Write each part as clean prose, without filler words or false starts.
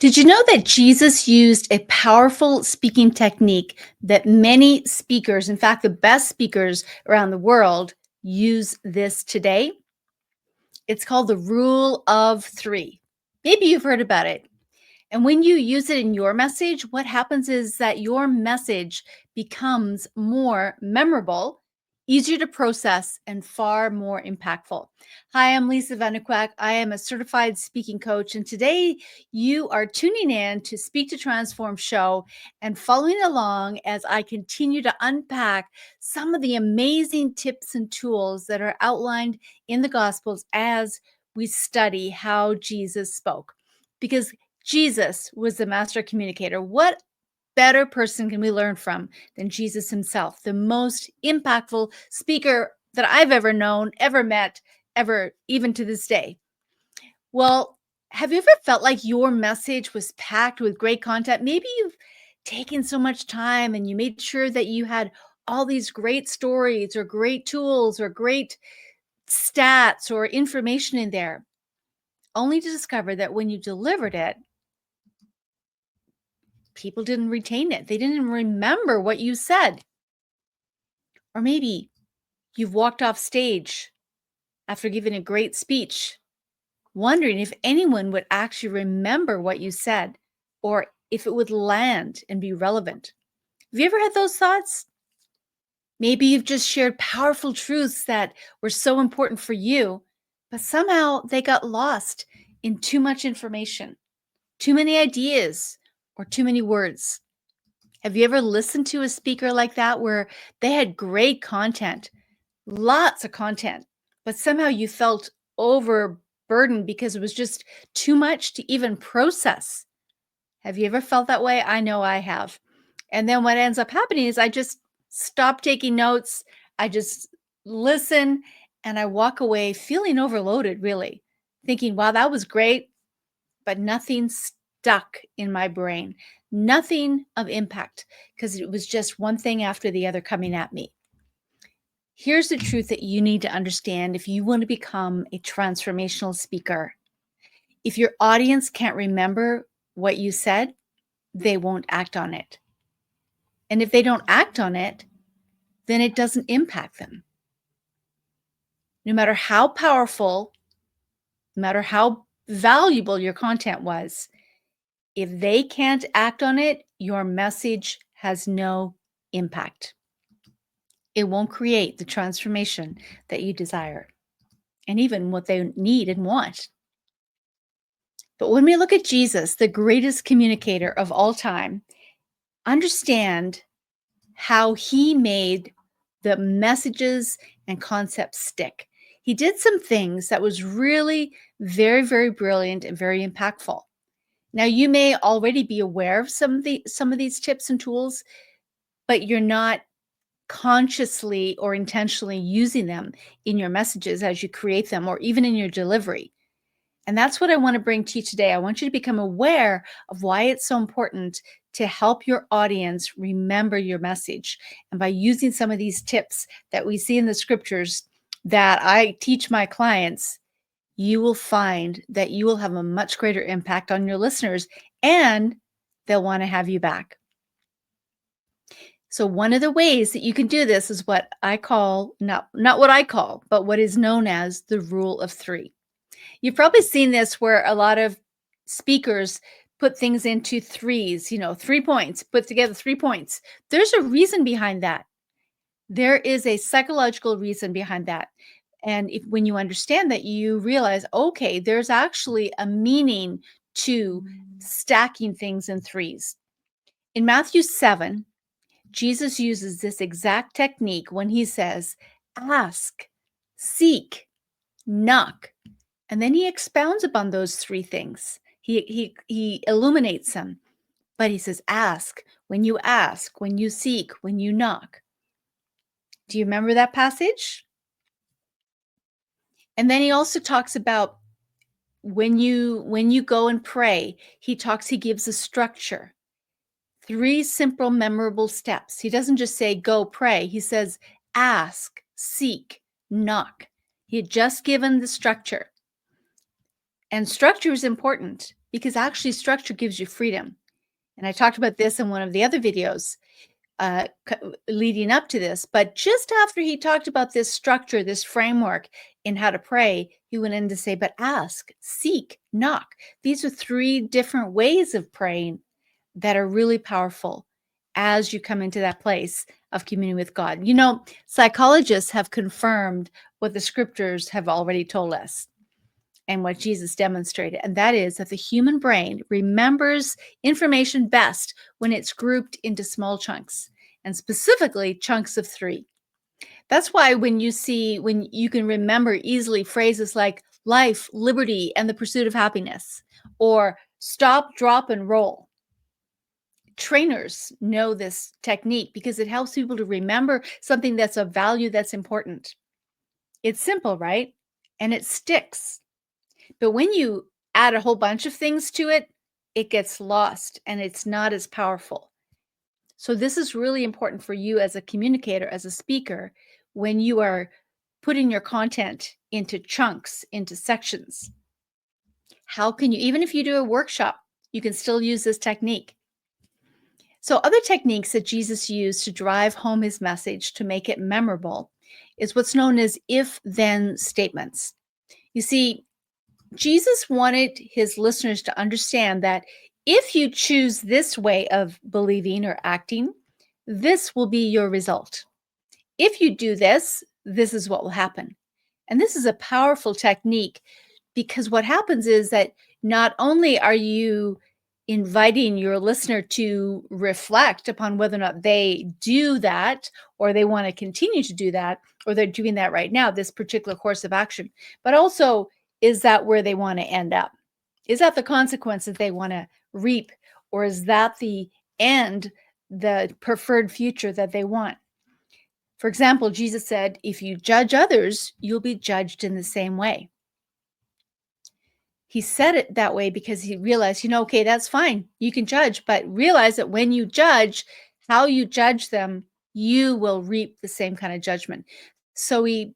Did you know that Jesus used a powerful speaking technique that many speakers, in fact, the best speakers around the world, use this today? It's called the rule of three. Maybe you've heard about it. And when you use it in your message, what happens is that your message becomes more memorable, easier to process, and far more impactful. Hi, I'm Lisa Vanderkwaak. I am a certified speaking coach. And today you are tuning in to Speak to Transform show and following along as I continue to unpack some of the amazing tips and tools that are outlined in the Gospels as we study how Jesus spoke. Because Jesus was the master communicator. What better person can we learn from than Jesus himself, the most impactful speaker that I've ever known, ever met, ever, even to this day? Well, have you ever felt like your message was packed with great content? Maybe you've taken so much time and you made sure that you had all these great stories or great tools or great stats or information in there, only to discover that when you delivered it, people didn't retain it. They didn't even remember what you said. Or maybe you've walked off stage after giving a great speech, wondering if anyone would actually remember what you said or if it would land and be relevant. Have you ever had those thoughts? Maybe you've just shared powerful truths that were so important for you, but somehow they got lost in too much information, too many ideas, or too many words. Have you ever listened to a speaker like that where they had great content, lots of content, but somehow you felt overburdened because it was just too much to even process? Have you ever felt that way? I know I have. And then what ends up happening is I just stop taking notes. I just listen and I walk away feeling overloaded, really, thinking, wow, that was great, but nothing stuck in my brain, nothing of impact, because it was just one thing after the other coming at me. Here's the truth that you need to understand if you want to become a transformational speaker. If your audience can't remember what you said, they won't act on it. And if they don't act on it, then it doesn't impact them. No matter how powerful, no matter how valuable your content was, if they can't act on it, your message has no impact. It won't create the transformation that you desire and even what they need and want. But when we look at Jesus, the greatest communicator of all time, understand how he made the messages and concepts stick. He did some things that was really very, very brilliant and very impactful. Now, you may already be aware of some of these tips and tools, but you're not consciously or intentionally using them in your messages as you create them or even in your delivery. And that's what I want to bring to you today. I want you to become aware of why it's so important to help your audience remember your message. And by using some of these tips that we see in the scriptures that I teach my clients, you will find that you will have a much greater impact on your listeners and they'll want to have you back. So one of the ways that you can do this is what I call, not what I call, but what is known as the rule of three. You've probably seen this where a lot of speakers put things into threes, 3 points, put together 3 points. There's a reason behind that. There is a psychological reason behind that. And when you understand that, you realize, okay, there's actually a meaning to stacking things in threes. In Matthew 7, Jesus uses this exact technique when he says, ask, seek, knock. And then he expounds upon those three things. He illuminates them. But he says, ask, when you seek, when you knock. Do you remember that passage? And then he also talks about when you go and pray, he gives a structure. 3 simple, memorable steps. He doesn't just say, go pray. He says, ask, seek, knock. He had just given the structure. And structure is important because actually structure gives you freedom. And I talked about this in one of the other videos leading up to this. But just after he talked about this structure, this framework in how to pray, he went in to say, but ask, seek, knock. These are 3 different ways of praying that are really powerful as you come into that place of communing with God. You know, psychologists have confirmed what the scriptures have already told us and what Jesus demonstrated, and that is that the human brain remembers information best when it's grouped into small chunks, and specifically chunks of 3. That's why when you can remember easily phrases like life, liberty, and the pursuit of happiness, or stop, drop, and roll. Trainers know this technique because it helps people to remember something that's of value, that's important. It's simple, right? And it sticks. But when you add a whole bunch of things to it, it gets lost and it's not as powerful. So this is really important for you as a communicator, as a speaker, when you are putting your content into chunks, into sections. How can you, even if you do a workshop, you can still use this technique. So other techniques that Jesus used to drive home his message to make it memorable is what's known as if-then statements. You see, Jesus wanted his listeners to understand that if you choose this way of believing or acting, this will be your result. If you do this, this is what will happen. And this is a powerful technique because what happens is that not only are you inviting your listener to reflect upon whether or not they do that, or they want to continue to do that, or they're doing that right now, this particular course of action, but also, is that where they want to end up? Is that the consequence that they want to reap? Or is that the end, the preferred future that they want? For example, Jesus said, if you judge others, you'll be judged in the same way. He said it that way because he realized, okay, that's fine. You can judge, but realize that when you judge, how you judge them, you will reap the same kind of judgment. So he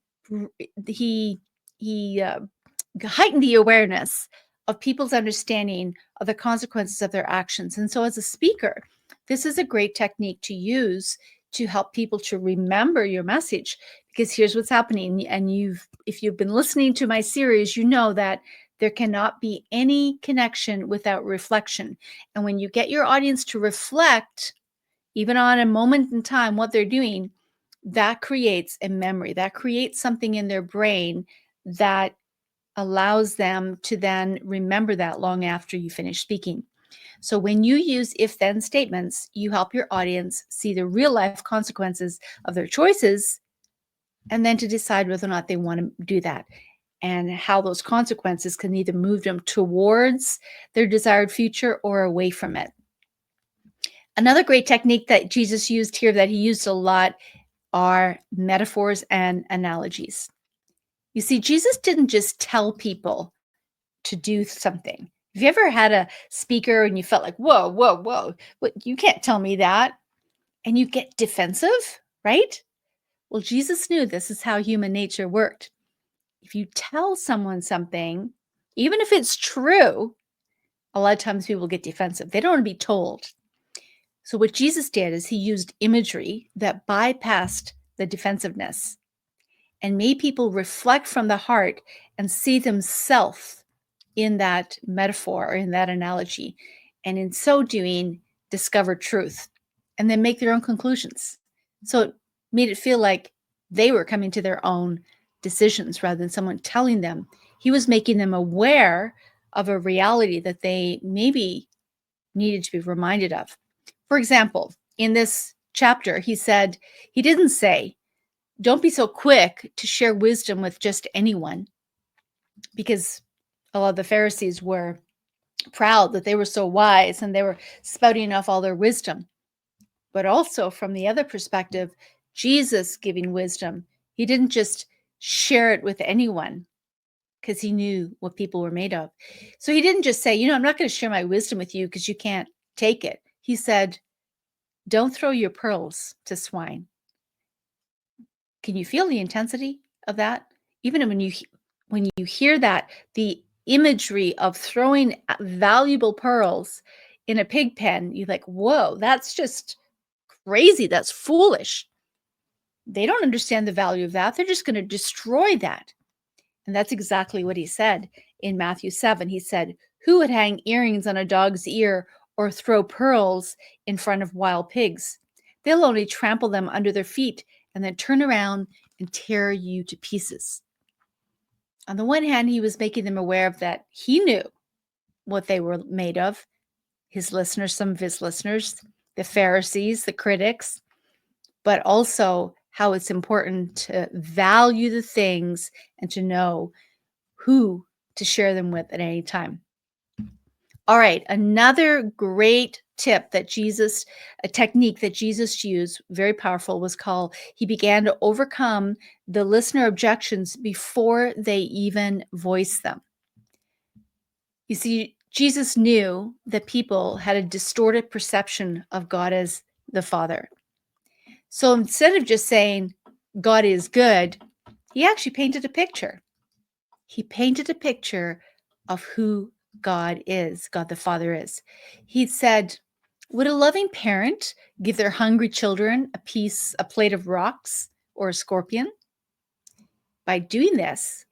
heightened the awareness of people's understanding of the consequences of their actions. And so as a speaker, this is a great technique to use to help people to remember your message, because here's what's happening. And if you've been listening to my series, you know that there cannot be any connection without reflection. And when you get your audience to reflect, even on a moment in time, what they're doing, that creates a memory, that creates something in their brain that allows them to then remember that long after you finish speaking. So when you use if-then statements, you help your audience see the real life consequences of their choices, and then to decide whether or not they want to do that, and how those consequences can either move them towards their desired future or away from it. Another great technique that Jesus used here, that he used a lot, are metaphors and analogies. You see, Jesus didn't just tell people to do something. Have you ever had a speaker and you felt like, whoa, whoa, whoa, you can't tell me that? And you get defensive, right? Well, Jesus knew this is how human nature worked. If you tell someone something, even if it's true, a lot of times people get defensive. They don't want to be told. So what Jesus did is he used imagery that bypassed the defensiveness and made people reflect from the heart and see themselves in that metaphor or in that analogy. And in so doing, discover truth and then make their own conclusions. So it made it feel like they were coming to their own decisions rather than someone telling them. He was making them aware of a reality that they maybe needed to be reminded of. For example, in this chapter, he didn't say, don't be so quick to share wisdom with just anyone, because a lot of the Pharisees were proud that they were so wise and they were spouting off all their wisdom. But also from the other perspective, Jesus giving wisdom, he didn't just share it with anyone because he knew what people were made of. So he didn't just say, I'm not going to share my wisdom with you because you can't take it. He said, don't throw your pearls to swine. Can you feel the intensity of that? Even when you hear that, the imagery of throwing valuable pearls in a pig pen, you're like, whoa, that's just crazy. That's foolish. They don't understand the value of that. They're just going to destroy that. And that's exactly what he said in Matthew 7. He said, who would hang earrings on a dog's ear or throw pearls in front of wild pigs? They'll only trample them under their feet and then turn around and tear you to pieces. On the one hand, he was making them aware of that he knew what they were made of. His listeners, some of his listeners, the Pharisees, the critics, but also how it's important to value the things and to know who to share them with at any time. All right, another great tip that a technique that Jesus used, very powerful, was called, he began to overcome the listener objections before they even voiced them. You see, Jesus knew that people had a distorted perception of God as the Father. So instead of just saying God is good, he actually painted a picture. He painted a picture of who God is, God the Father is. He said, would a loving parent give their hungry children a plate of rocks or a scorpion? By doing this,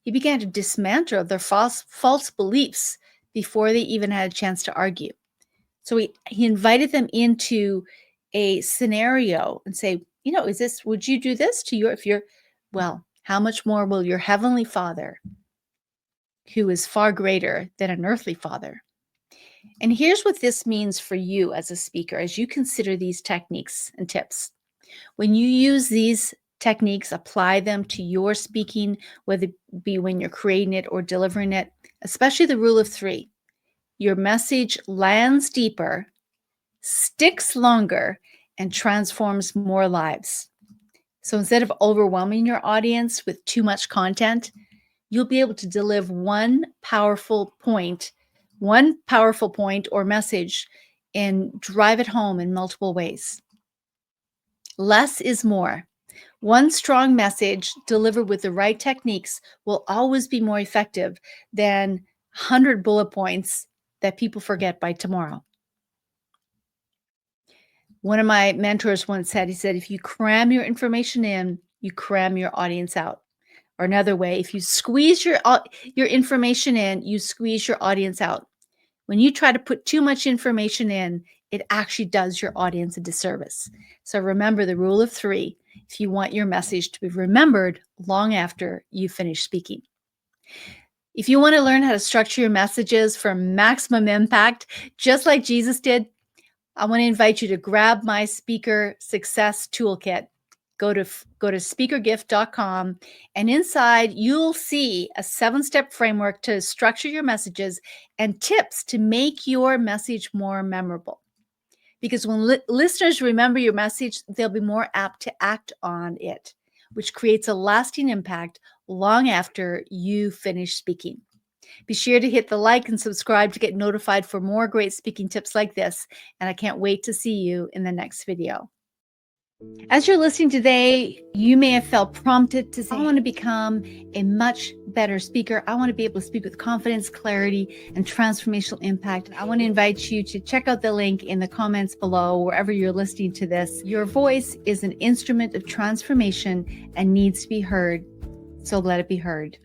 he began to dismantle their false beliefs before they even had a chance to argue. So he invited them into a scenario and say, would you do this to how much more will your heavenly Father, who is far greater than an earthly father? And here's what this means for you as a speaker, as you consider these techniques and tips. When you use these techniques, apply them to your speaking, whether it be when you're creating it or delivering it, especially the rule of 3. Your message lands deeper, sticks longer, and transforms more lives. So instead of overwhelming your audience with too much content, you'll be able to deliver one powerful point or message and drive it home in multiple ways. Less is more. One strong message delivered with the right techniques will always be more effective than 100 bullet points that people forget by tomorrow. One of my mentors once said, he said, if you cram your information in, you cram your audience out. Or another way, if you squeeze your information in, you squeeze your audience out. When you try to put too much information in, it actually does your audience a disservice. So remember the rule of 3 if you want your message to be remembered long after you finish speaking. If you want to learn how to structure your messages for maximum impact, just like Jesus did, I want to invite you to grab my Speaker Success Toolkit. Go to speakergift.com, and inside you'll see a 7-step framework to structure your messages and tips to make your message more memorable. Because when listeners remember your message, they'll be more apt to act on it, which creates a lasting impact long after you finish speaking. Be sure to hit the like and subscribe to get notified for more great speaking tips like this, and I can't wait to see you in the next video. As you're listening today, you may have felt prompted to say, I want to become a much better speaker. I want to be able to speak with confidence, clarity, and transformational impact. I want to invite you to check out the link in the comments below, wherever you're listening to this. Your voice is an instrument of transformation and needs to be heard, so let it be heard.